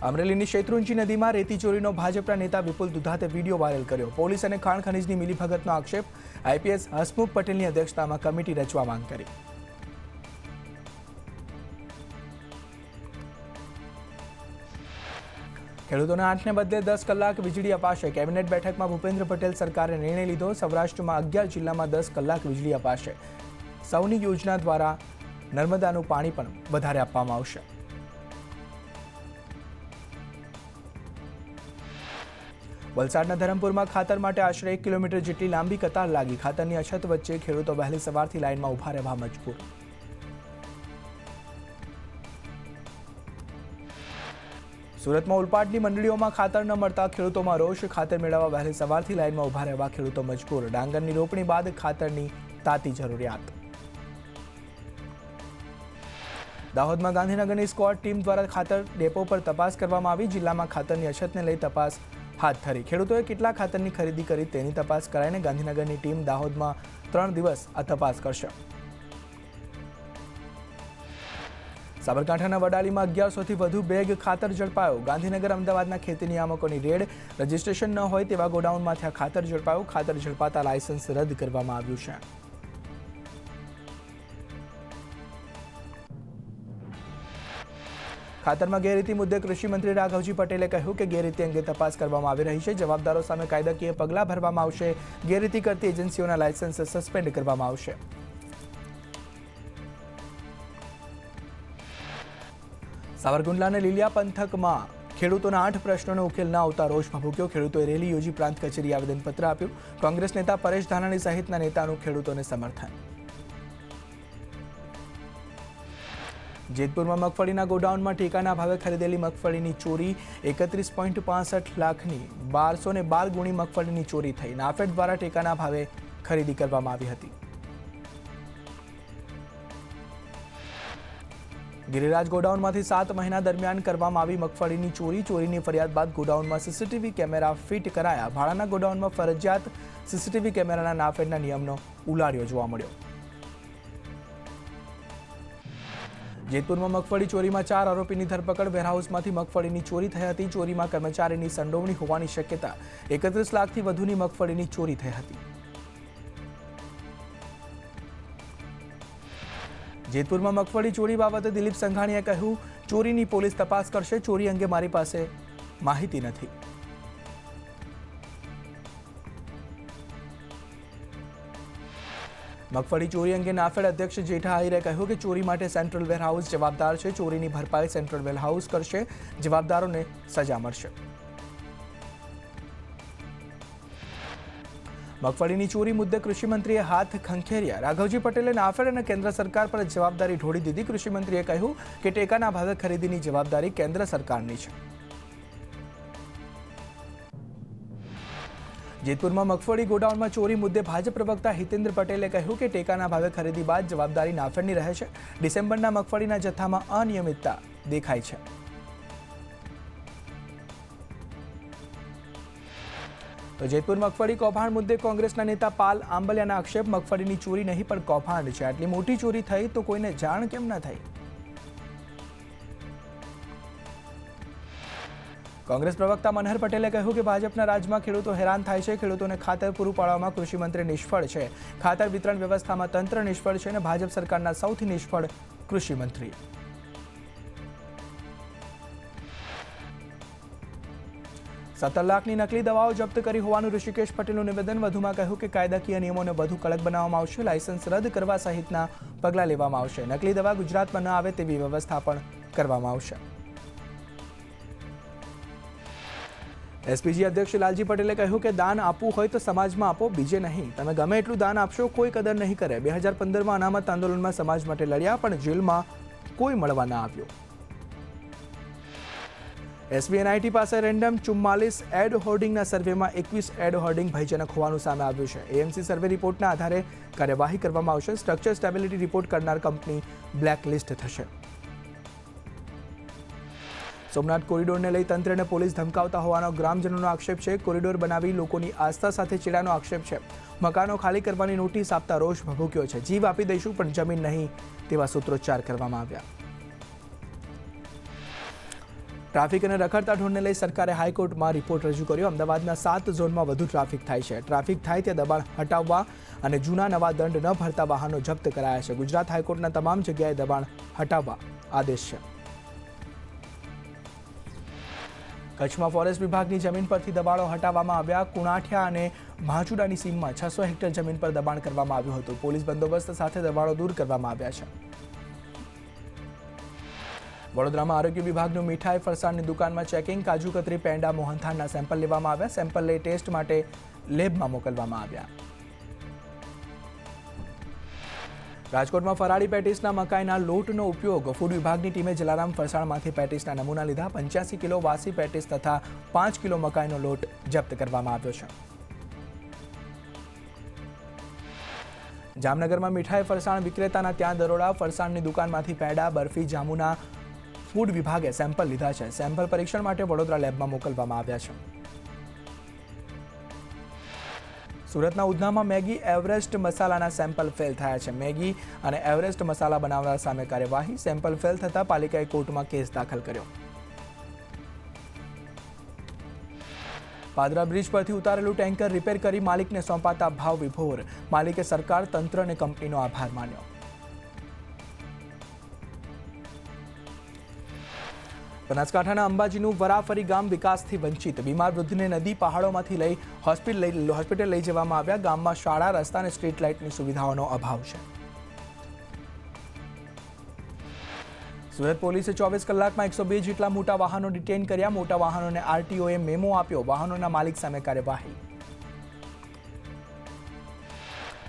અમરેલીની શેત્રુંજી નદીમાં રેતી ચોરીનો ભાજપના નેતા વિપુલ દુધાતે વિડીયો વાયરલ કર્યો. પોલીસ અને ખાણ ખનીજની મિલીભગતનો આક્ષેપ. આઈપીએસ હસમુખ પટેલની અધ્યક્ષતામાં કમિટી રચવા માંગ કરી. ખેડૂતોને 8ને બદલે 10 કલાક વીજળી અપાશે. કેબિનેટ બેઠકમાં ભૂપેન્દ્ર પટેલ સરકારે નિર્ણય લીધો. સૌરાષ્ટ્રમાં 11 જિલ્લામાં 10 કલાક વીજળી અપાશે. સૌની યોજના દ્વારા નર્મદાનું પાણી પણ વધારે આપવામાં આવશે. વલસાડના ધરમપુરમાં ખાતર માટે આશરે 1 કિલોમીટર જેટલી લાંબી કતાર લાગી. ખાતરની અછત વચ્ચે ખેડૂતો વહેલી સવારથી લાઇનમાં ઊભા રહેવા મજબૂર. સુરતમાં ઉલપાડની મંડળીઓમાં ખાતર ન મળતા ખેડૂતોમાં રોષ. ખાતર મેળવવા વહેલી સવારથી લાઇનમાં ઊભા રહેવા ખેડૂતો મજબૂર. ડાંગરની રોપણી બાદ ખાતરની તાતી જરૂરિયાત. દાહોદમાં ગાંધીનગરની સ્ક્વોડ ટીમ દ્વારા ખાતર ડેપો પર તપાસ કરવામાં આવી. જિલ્લામાં ખાતરની અછતને લઈ તપાસ હાથ ધરી. ખેડૂતોએ કેટલા ખાતરની ખરીદી કરી તેની તપાસ કરાઈને ગાંધીનગરની ટીમ દાહોદમાં 3 દિવસ આ તપાસ કરશે. સાબરકાંઠાના વડાલીમાં 1100થી વધુ બેગ ખાતર ઝડપાયો. ગાંધીનગર અમદાવાદના ખેતી નિયામકોની રેડ. રજીસ્ટ્રેશન ન હોય તેવા ગોડાઉનમાંથી આ ખાતર ઝડપાયું. ખાતર ઝડપાતા લાયસન્સ રદ કરવામાં આવ્યું છે. ખાતરમાં ગેરરીતિ મુદ્દે કૃષિ મંત્રી રાઘવજી પટેલે કહ્યું કે ગેરરીતિ અંગે તપાસ કરવામાં આવી રહી છે. જવાબદારો સામે કાયદાકીય પગલાં ભરવામાં આવશે. ગેરરીતિ કરતી એજન્સીઓના લાયસન્સ સસ્પેન્ડ કરવામાં આવશે. સાવરકુંડલા અને લીલિયા પંથકમાં ખેડૂતોના 8 પ્રશ્નોનો ઉકેલ ન આવતા રોષ ભભૂક્યો. ખેડૂતોએ રેલી યોજી પ્રાંત કચેરી આવેદનપત્ર આપ્યું. કોંગ્રેસ નેતા પરેશ ધાનાણી સહિતના નેતાનું ખેડૂતોને સમર્થન. જેતપુરમાં મગફળીના ગોડાઉનમાં ટેકાના ભાવે ખરીદેલી મગફળીની ચોરી. 31.65 લાખની 1212 ગુણી મગફળીની ચોરી થઈ. નાફેડ દ્વારા ટેકાના ભાવે ખરીદી કરવામાં આવી હતી. ગિરિરાજ ગોડાઉનમાંથી 7 મહિના દરમિયાન કરવામાં આવી મગફળીની ચોરી. ચોરીની ફરિયાદ બાદ ગોડાઉનમાં સીસીટીવી કેમેરા ફિટ કરાયા. ભાડાના ગોડાઉનમાં ફરજિયાત સીસીટીવી કેમેરાના નાફેડના નિયમનો ઉલાળ્યો જોવા મળ્યો. જેતપુરમાં મગફળી ચોરીમાં 4 આરોપીની ધરપકડ. વેરહાઉસમાંથી મગફળીની ચોરી થઈ હતી. ચોરીમાં કર્મચારીની સંડોવણી હોવાની શક્યતા. 31 લાખથી વધુની મગફળીની ચોરી થઈ હતી. જેતપુરમાં મગફળી ચોરી બાબતે દિલીપ સંઘાણીએ કહ્યું, ચોરીની પોલીસ તપાસ કરશે. ચોરી અંગે મારી પાસે માહિતી નથી. મગફળી ચોરી અંગે નાફેડ અધ્યક્ષ જેઠા આહિરે કહ્યું કે ચોરી માટે સેન્ટ્રલ વેરહાઉસ જવાબદાર છે. ચોરીની ભરપાઈ સેન્ટ્રલ વેરહાઉસ કરશે. જવાબદારોને સજા મળશે. મગફળીની ચોરી મુદ્દે કૃષિમંત્રીએ હાથ ખંખેર્યા. રાઘવજી પટેલે નાફેડ અને કેન્દ્ર સરકાર પર જવાબદારી ઢોળી દીધી. કૃષિમંત્રીએ કહ્યું કે ટેકાના ભાવે ખરીદીની જવાબદારી કેન્દ્ર સરકારની છે. જેતપુરમાં મગફળી ગોડાઉનમાં ચોરી મુદ્દે ભાજપ પ્રવક્તા હિતેન્દ્ર પટેલે કહ્યું કે ટેકાના ભાવે ખરીદી બાદ જવાબદારી નાફેડની રહે છે. ડિસેમ્બરના મગફળીના જથ્થામાં અનિયમિતતા દેખાય છે. તો જેતપુર મગફળી કૌભાંડ મુદ્દે કોંગ્રેસના નેતા પાલ આંબલિયાના આક્ષેપ. મગફળીની ચોરી નહીં પણ કૌભાંડ છે. આટલી મોટી ચોરી થઈ તો કોઈને જાણ કેમ ન થઈ? કોંગ્રેસ પ્રવક્તા મનહર પટેલે કહ્યું કે ભાજપના રાજમાં ખેડૂતો હેરાન થાય છે. ખેડૂતોને ખાતર પૂરું પાડવામાં કૃષિમંત્રી નિષ્ફળ છે. ખાતર વિતરણ વ્યવસ્થામાં તંત્ર નિષ્ફળ છે અને ભાજપ સરકારના સૌથી નિષ્ફળ કૃષિમંત્રી. ₹17 લાખની નકલી દવાઓ જપ્ત કરી હોવાનું ઋષિકેશ પટેલનું નિવેદન. વધુમાં કહ્યું કે કાયદાકીય નિયમોને વધુ કડક બનાવવામાં આવશે. લાયસન્સ રદ કરવા સહિતના પગલાં લેવામાં આવશે. નકલી દવા ગુજરાતમાં ન આવે તેવી વ્યવસ્થા પણ કરવામાં આવશે. એસપીજી અધ્યક્ષ લાલજી પટેલે કહ્યું કે દાન આપવું હોય તો સમાજમાં આપો, બીજે નહીં. તમે ગમે એટલું દાન આપશો, કોઈ કદર નહીં કરે. 2015માં અનામત આંદોલનમાં સમાજ માટે લડ્યા, પણ જેલમાં કોઈ મળવા ના આવ્યો. એસબીએનઆઈટી પાસે રેન્ડમ 44 એડ હોર્ડિંગના સર્વેમાં 21 એડ હોર્ડિંગ ભયજનક હોવાનું સામે આવ્યું છે. એએમસી સર્વે રિપોર્ટના આધારે કાર્યવાહી કરવામાં આવશે. સ્ટ્રક્ચર સ્ટેબિલિટી રિપોર્ટ કરનાર કંપની બ્લેકલિસ્ટ થશે. સોમનાથ કોરિડોરને લઈ તંત્રને પોલીસ ધમકાવતા હોવાનો ગ્રામજનોનો આક્ષેપ છે. કોરિડોર બનાવી લોકોની આસ્થા સાથે ચેડાનો આક્ષેપ છે. મકાનો ખાલી કરવાની નોટિસ આપતા રોષ ભભૂક્યો છે. જીવ આપી દઈશું પણ જમીન નહીં તેવા સૂત્રોચ્ચાર કરવામાં આવ્યા. ટ્રાફિક અને રખડતા ઢોરને લઈ સરકારે હાઈકોર્ટમાં રિપોર્ટ રજૂ કર્યો. અમદાવાદના 7 ઝોનમાં વધુ ટ્રાફિક થાય છે. ટ્રાફિક થાય તે દબાણ હટાવવા અને જૂના નવા દંડ ન ભરતા વાહનો જપ્ત કરાયા છે. ગુજરાત હાઈકોર્ટના તમામ જગ્યાએ દબાણ હટાવવા આદેશ છે. કચ્છમાં ફોરેસ્ટ વિભાગની જમીન પરથી દબાણો હટાવવામાં આવ્યા. કુણાઠિયા અને મહાચુડાની સીમમાં 600 હેક્ટર જમીન પર દબાણ કરવામાં આવ્યું હતું. પોલીસ બંદોબસ્ત સાથે દબાણો દૂર કરવામાં આવ્યા છે. વડોદરામાં આરોગ્ય વિભાગનું મીઠાઈ ફરસાણની દુકાનમાં ચેકિંગ. કાજુ કતરી, પેંડા, મોહનથાળના સેમ્પલ લેવામાં આવ્યા. સેમ્પલ લઈ ટેસ્ટ માટે લેબમાં મોકલવામાં આવ્યા. રાજકોટમાં ફરાળી પેટીસના મકાઈના લોટનો ઉપયોગ. ફૂડ વિભાગની ટીમે જલારામ ફરસાણમાંથી પેટીસના નમૂના લીધા. 85 કિલો વાસી પેટીસ તથા 5 કિલો મકાઈનો લોટ જપ્ત કરવામાં આવ્યો છે. જામનગરમાં મીઠાઈ ફરસાણ વિક્રેતાના ત્યાં દરોડા. ફરસાણની દુકાનમાંથી પેડા, બરફી, જામુના ફૂડ વિભાગે સેમ્પલ લીધા છે. સેમ્પલ પરીક્ષણ માટે વડોદરા લેબમાં મોકલવામાં આવ્યા છે. સુરતના ઉધનામાં મેગી એવરેસ્ટ મસાલાના સેમ્પલ ફેલ થયા છે. મેગી અને એવરેસ્ટ મસાલા બનાવનાર સામે કાર્યવાહી. સેમ્પલ ફેલ થતાં પાલિકાએ કોર્ટમાં કેસ દાખલ કર્યો. પાદરા બ્રિજ પરથી ઉતારેલું ટેન્કર રિપેર કરી માલિકને સોંપાતા ભાવ વિભોર. માલિકે સરકાર, તંત્ર અને કંપનીનો આભાર માન્યો. બનાસકાંઠાના અંબાજીનું વરાફરી ગામ વિકાસથી વંચિત. બીમાર વૃદ્ધને નદી પહાડોમાંથી લઈ હોસ્પિટલ લઈ જવામાં આવ્યા. ગામમાં શાળા, રસ્તા અને સ્ટ્રીટ લાઇટની સુવિધાઓનો અભાવ છે. સુરત પોલીસે 24 કલાકમાં 102 જેટલા મોટા વાહનો ડિટેઇન કર્યા. મોટા વાહનોને આરટીઓએ મેમો આપ્યો. વાહનોના માલિક સામે કાર્યવાહી.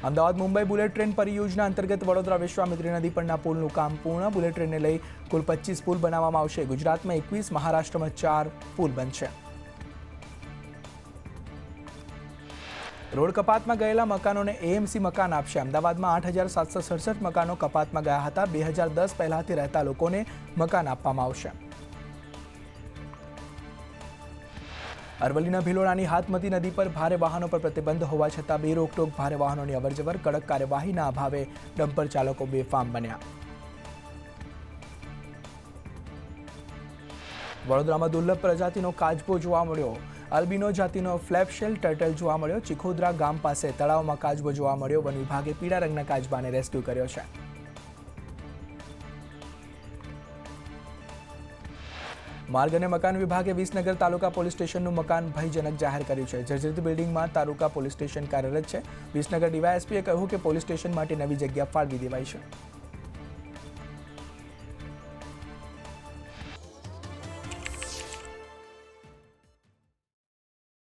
અમદાવાદ મુંબઈ બુલેટ ટ્રેન પરિયોજના અંતર્ગત વડોદરા વિશ્વામિત્રી નદી પરના પુલનું કામ પૂર્ણ. બુલેટ ટ્રેનને લઈ કુલ 25 પુલ બનાવવામાં આવશે. ગુજરાતમાં 21, મહારાષ્ટ્રમાં 4 પુલ બનશે. રોડ કપાતમાં ગયેલા મકાનોને એએમસી મકાન આપશે. અમદાવાદમાં 8,767 મકાનો કપાતમાં ગયા હતા. 2010 પહેલાથી રહેતા લોકોને મકાન આપવામાં આવશે. અરવલ્લીના ભિલોડાની હાથમતી નદી પર ભારે વાહનો પર પ્રતિબંધ હોવા છતાં બે રોકટોક ભારે વાહનોની અવરજવર. કડક કાર્યવાહીના અભાવે ડમ્પર ચાલકો બેફામ બન્યા. વડોદરામાં દુર્લભ પ્રજાતિનો કાચબો જોવા મળ્યો. અલ્બિનો જાતિનો ફ્લેપશેલ ટર્ટલ જોવા મળ્યો. ચીખોદરા ગામ પાસે તળાવમાં કાચબો જોવા મળ્યો. વન વિભાગે પીળા રંગના કાચબાને રેસ્ક્યુ કર્યો છે. માર્ગ અને મકાન વિભાગે વિસનગર તાલુકા પોલીસ સ્ટેશનનું મકાન ભયજનક જાહેર કર્યું છે. જર્જરિત બિલ્ડિંગમાં તાલુકા પોલીસ સ્ટેશન કાર્યરત છે. વિસનગર ડીવાયએસપીએ કહ્યું કે પોલીસ સ્ટેશન માટે નવી જગ્યા ફાળવી દેવાઈ છે.